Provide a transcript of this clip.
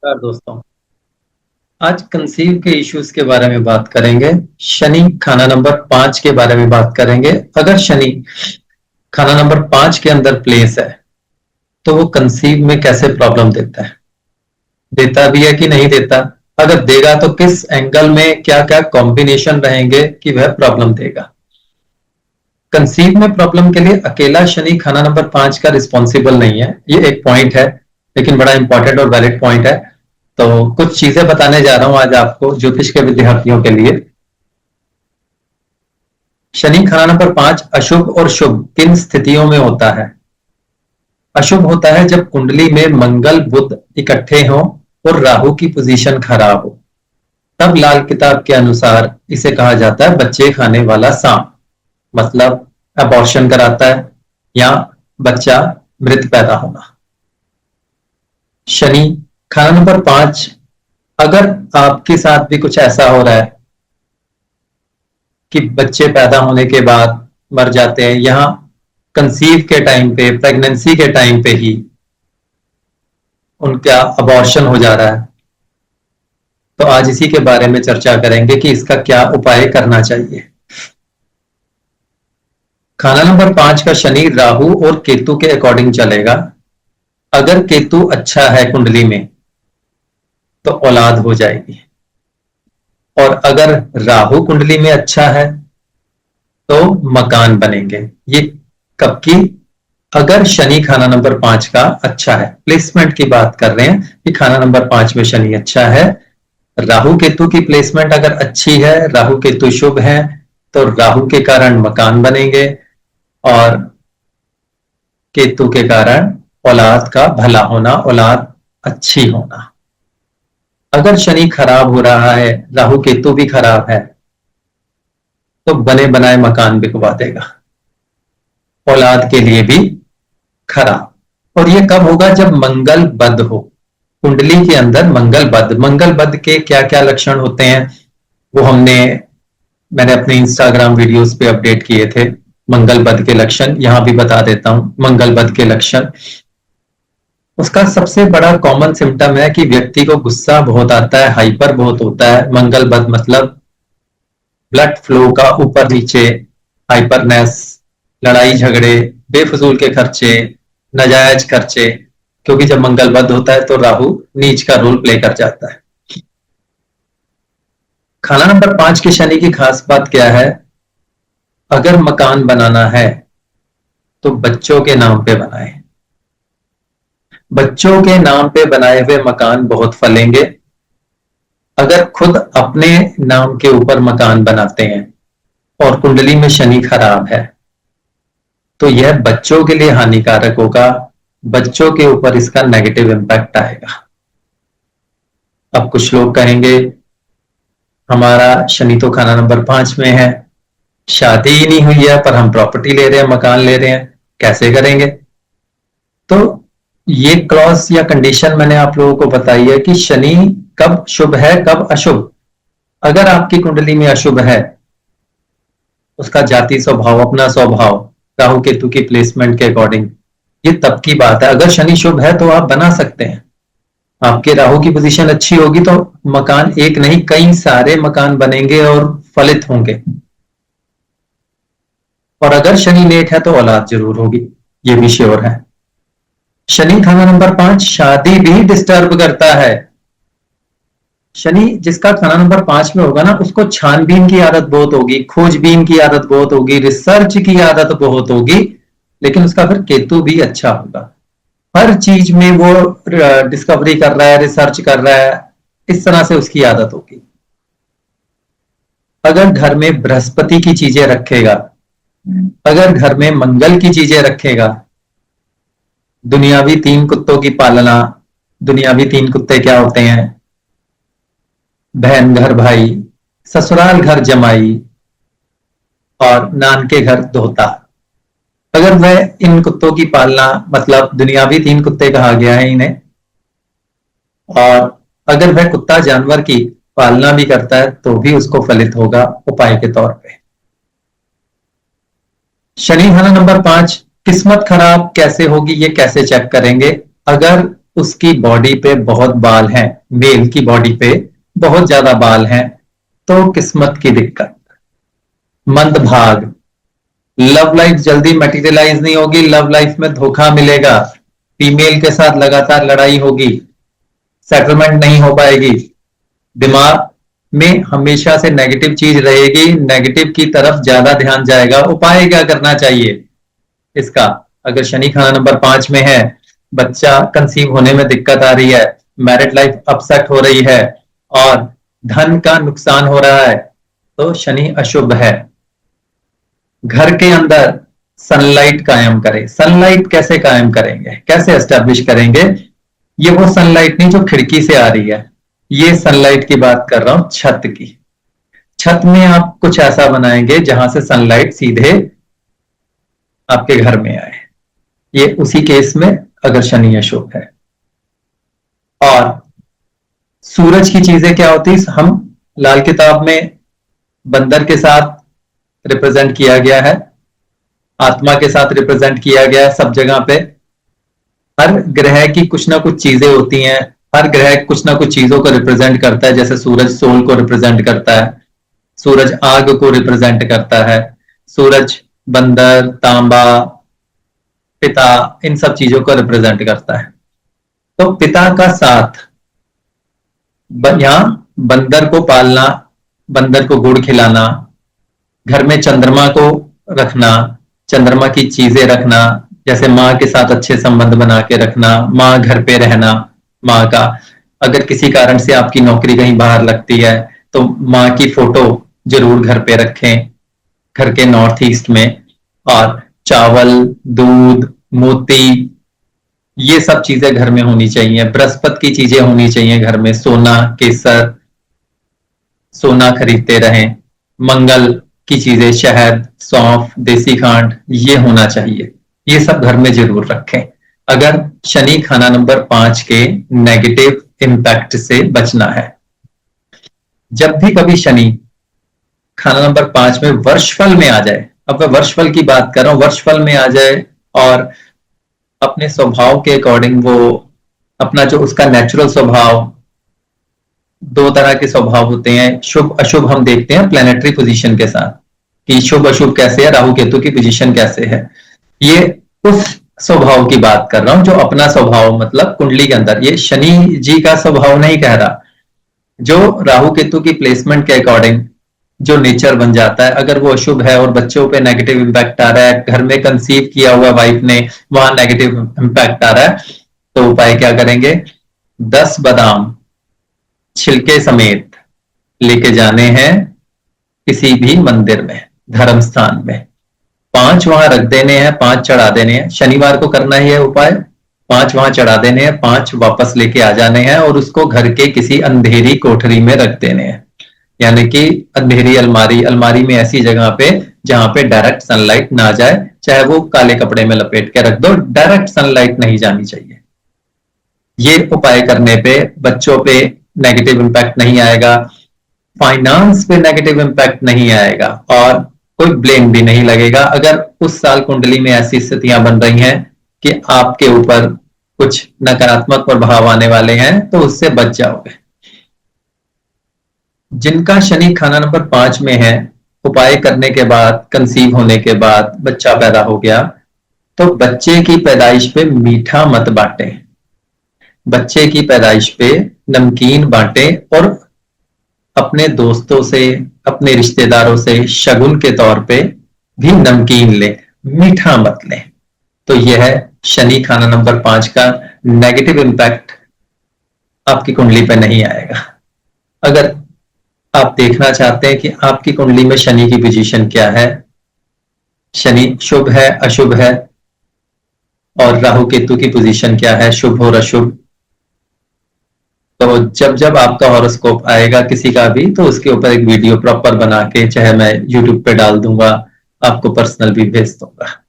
नमस्कार दोस्तों। आज कंसीव के इश्यूज के बारे में बात करेंगे। शनि खाना नंबर 5 के बारे में बात करेंगे। अगर शनि खाना नंबर 5 के अंदर प्लेस है तो वो कंसीव में कैसे प्रॉब्लम देता है, देता भी है कि नहीं देता, अगर देगा तो किस एंगल में क्या क्या कॉम्बिनेशन रहेंगे कि वह प्रॉब्लम देगा। कंसीव में प्रॉब्लम के लिए अकेला शनि खाना नंबर 5 का रिस्पॉन्सिबल नहीं है, ये एक पॉइंट है, लेकिन बड़ा इंपॉर्टेंट और वैलिड पॉइंट है। तो कुछ चीजें बताने जा रहा हूं आज आपको ज्योतिष के विद्यार्थियों के लिए। शनि खाना नंबर 5 अशुभ और शुभ किन स्थितियों में होता है? अशुभ होता है जब कुंडली में मंगल बुध इकट्ठे हों और राहु की पोजीशन खराब हो, तब लाल किताब के अनुसार इसे कहा जाता है बच्चे खाने वाला सांप, मतलब अबॉर्शन कराता है या बच्चा मृत पैदा होना। शनि खाना नंबर 5, अगर आपके साथ भी कुछ ऐसा हो रहा है कि बच्चे पैदा होने के बाद मर जाते हैं, यहां कंसीव के टाइम पे, प्रेगनेंसी के टाइम पे ही उनका अबॉर्शन हो जा रहा है, तो आज इसी के बारे में चर्चा करेंगे कि इसका क्या उपाय करना चाहिए। खाना नंबर 5 का शनि राहु और केतु के अकॉर्डिंग चलेगा। अगर केतु अच्छा है कुंडली में तो औलाद हो जाएगी, और अगर राहु कुंडली में अच्छा है तो मकान बनेंगे। ये कब की? अगर शनि खाना नंबर 5 का अच्छा है, प्लेसमेंट की बात कर रहे हैं कि खाना नंबर 5 में शनि अच्छा है, राहु केतु की प्लेसमेंट अगर अच्छी है, राहु केतु शुभ है, तो राहु के कारण मकान बनेंगे और केतु के कारण औलाद का भला होना, औलाद अच्छी होना। अगर शनि खराब हो रहा है, राहु केतु भी खराब है, तो बने बनाए मकान बिकवा देगा, औलाद के लिए भी खराब। और ये कब होगा? जब मंगल बद हो, कुंडली के अंदर मंगल बद। मंगल बद के क्या क्या लक्षण होते हैं वो मैंने अपने इंस्टाग्राम वीडियोस पे अपडेट किए थे। मंगल बद के लक्षण यहां भी बता देता हूं। मंगल बद के लक्षण, उसका सबसे बड़ा कॉमन सिम्टम है कि व्यक्ति को गुस्सा बहुत आता है, हाइपर बहुत होता है। मंगल बद मतलब ब्लड फ्लो का ऊपर नीचे, हाइपरनेस, लड़ाई झगड़े, बेफजूल के खर्चे, नाजायज खर्चे, क्योंकि जब मंगल बद होता है तो राहु नीच का रोल प्ले कर जाता है। खाना नंबर 5 के शनि की खास बात क्या है? अगर मकान बनाना है तो बच्चों के नाम पे बनाए। बच्चों के नाम पे बनाए हुए मकान बहुत फलेंगे। अगर खुद अपने नाम के ऊपर मकान बनाते हैं और कुंडली में शनि खराब है तो यह बच्चों के लिए हानिकारक होगा, बच्चों के ऊपर इसका नेगेटिव इंपैक्ट आएगा। अब कुछ लोग कहेंगे हमारा शनि तो खाना नंबर 5 में है, शादी ही नहीं हुई है, पर हम प्रॉपर्टी ले रहे हैं, मकान ले रहे हैं, कैसे करेंगे? तो ये क्लॉज या कंडीशन मैंने आप लोगों को बताई है कि शनि कब शुभ है, कब अशुभ। अगर आपकी कुंडली में अशुभ है, उसका जाति स्वभाव, अपना स्वभाव, राहु केतु की प्लेसमेंट के अकॉर्डिंग, ये तब की बात है। अगर शनि शुभ है तो आप बना सकते हैं। आपके राहु की पोजीशन अच्छी होगी तो मकान एक नहीं कई सारे मकान बनेंगे और फलित होंगे। और अगर शनि नेट है तो औलाद जरूर होगी, ये भी श्योर है। शनि खाना नंबर 5 शादी भी डिस्टर्ब करता है। शनि जिसका खाना नंबर 5 में होगा ना, उसको छानबीन की आदत बहुत होगी, खोजबीन की आदत बहुत होगी, रिसर्च की आदत बहुत होगी। लेकिन उसका फिर केतु भी अच्छा होगा, हर चीज में वो डिस्कवरी कर रहा है, रिसर्च कर रहा है, इस तरह से उसकी आदत होगी। अगर घर में बृहस्पति की चीजें रखेगा, अगर घर में मंगल की चीजें रखेगा, दुनियावी 3 कुत्तों की पालना। दुनियावी 3 कुत्ते क्या होते हैं? बहन घर भाई, ससुराल घर जमाई और नानके घर धोता। अगर वह इन कुत्तों की पालना, मतलब दुनियावी 3 कुत्ते कहा गया है इन्हें, और अगर वह कुत्ता जानवर की पालना भी करता है तो भी उसको फलित होगा उपाय के तौर पे। शनि खाना नंबर 5 किस्मत खराब कैसे होगी, ये कैसे चेक करेंगे? अगर उसकी बॉडी पे बहुत बाल हैं, मेल की बॉडी पे बहुत ज्यादा बाल हैं, तो किस्मत की दिक्कत, मंदभाग, लव लाइफ जल्दी मटेरियलाइज नहीं होगी, लव लाइफ में धोखा मिलेगा, फीमेल के साथ लगातार लड़ाई होगी, सेटलमेंट नहीं हो पाएगी, दिमाग में हमेशा से नेगेटिव चीज रहेगी, नेगेटिव की तरफ ज्यादा ध्यान जाएगा। उपाय क्या करना चाहिए इसका? अगर शनि खाना नंबर 5 में है, बच्चा कंसीव होने में दिक्कत आ रही है, मैरिड लाइफ अपसेट हो रही है और धन का नुकसान हो रहा है, तो शनि अशुभ है। घर के अंदर सनलाइट कायम करें। सनलाइट कैसे कायम करेंगे, कैसे एस्टेब्लिश करेंगे? ये वो सनलाइट नहीं जो खिड़की से आ रही है, ये सनलाइट की बात कर रहा हूं, छत की। छत में आप कुछ ऐसा बनाएंगे जहां से सनलाइट सीधे आपके घर में आए। ये उसी केस में अगर शनि अशुभ है। और सूरज की चीजें क्या होती, हम लाल किताब में बंदर के साथ रिप्रेजेंट किया गया है, आत्मा के साथ रिप्रेजेंट किया गया है, सब जगह पे हर ग्रह की कुछ ना कुछ चीजें होती हैं, हर ग्रह कुछ ना कुछ चीजों को रिप्रेजेंट करता है। जैसे सूरज सोल को रिप्रेजेंट करता है, सूरज आग को रिप्रेजेंट करता है, सूरज बंदर, तांबा, पिता, इन सब चीजों को रिप्रेजेंट करता है। तो पिता का साथ, यहां बंदर को पालना, बंदर को गुड़ खिलाना, घर में चंद्रमा को रखना, चंद्रमा की चीजें रखना, जैसे माँ के साथ अच्छे संबंध बना के रखना, माँ घर पे रहना, माँ का, अगर किसी कारण से आपकी नौकरी कहीं बाहर लगती है तो माँ की फोटो जरूर घर पे रखें, घर के नॉर्थ ईस्ट में। और चावल, दूध, मोती, ये सब चीजें घर में होनी चाहिए। बृहस्पति की चीजें होनी चाहिए घर में, सोना, केसर, सोना खरीदते रहें। मंगल की चीजें, शहद, सौंफ, देसी खांड, ये होना चाहिए, ये सब घर में जरूर रखें अगर शनि खाना नंबर 5 के नेगेटिव इंपैक्ट से बचना है। जब भी कभी शनि खाना नंबर 5 में वर्षफल में आ जाए, अब मैं वर्षफल की बात कर रहा हूं, वर्षफल में आ जाए और अपने स्वभाव के अकॉर्डिंग वो अपना जो उसका नेचुरल स्वभाव, दो तरह के स्वभाव होते हैं, शुभ अशुभ हम देखते हैं प्लेनेटरी पोजीशन के साथ कि शुभ अशुभ कैसे है, राहु केतु की पोजीशन कैसे है। ये उस स्वभाव की बात कर रहा हूं जो अपना स्वभाव, मतलब कुंडली के अंदर, ये शनि जी का स्वभाव नहीं कह रहा, जो राहु केतु की प्लेसमेंट के अकॉर्डिंग जो नेचर बन जाता है। अगर वो अशुभ है और बच्चों पे नेगेटिव इंपैक्ट आ रहा है, घर में कंसीव किया हुआ वाइफ ने, वहां नेगेटिव इंपैक्ट आ रहा है, तो उपाय क्या करेंगे? 10 बादाम छिलके समेत लेके जाने हैं किसी भी मंदिर में, धर्म स्थान में, 5 वहां रख देने हैं, 5 चढ़ा देने हैं। शनिवार को करना ही है उपाय, 5 वहां चढ़ा देने हैं, 5 वापस लेके आ जाने हैं और उसको घर के किसी अंधेरी कोठरी में रख देने हैं, यानी कि अंधेरी अलमारी, अलमारी में ऐसी जगह पे जहां पे डायरेक्ट सनलाइट ना जाए, चाहे वो काले कपड़े में लपेट के रख दो, डायरेक्ट सनलाइट नहीं जानी चाहिए। ये उपाय करने पे बच्चों पे नेगेटिव इंपैक्ट नहीं आएगा, फाइनेंस पे नेगेटिव इंपैक्ट नहीं आएगा और कोई ब्लेम भी नहीं लगेगा। अगर उस साल कुंडली में ऐसी स्थितियां बन रही हैं कि आपके ऊपर कुछ नकारात्मक प्रभाव आने वाले हैं, तो उससे बच जाओगे। जिनका शनि खाना नंबर 5 में है, उपाय करने के बाद, कंसीव होने के बाद बच्चा पैदा हो गया, तो बच्चे की पैदाइश पे मीठा मत बांटे, बच्चे की पैदाइश पे नमकीन बांटे और अपने दोस्तों से, अपने रिश्तेदारों से शगुन के तौर पे भी नमकीन ले, मीठा मत ले। तो यह है शनि खाना नंबर 5 का नेगेटिव इंपैक्ट आपकी कुंडली पे नहीं आएगा। अगर आप देखना चाहते हैं कि आपकी कुंडली में शनि की पोजीशन क्या है, शनि शुभ है, अशुभ है, और राहु केतु की पोजीशन क्या है, शुभ और अशुभ, तो जब जब आपका हॉरोस्कोप आएगा किसी का भी, तो उसके ऊपर एक वीडियो प्रॉपर बना के, चाहे मैं यूट्यूब पे डाल दूंगा, आपको पर्सनल भी भेज दूंगा।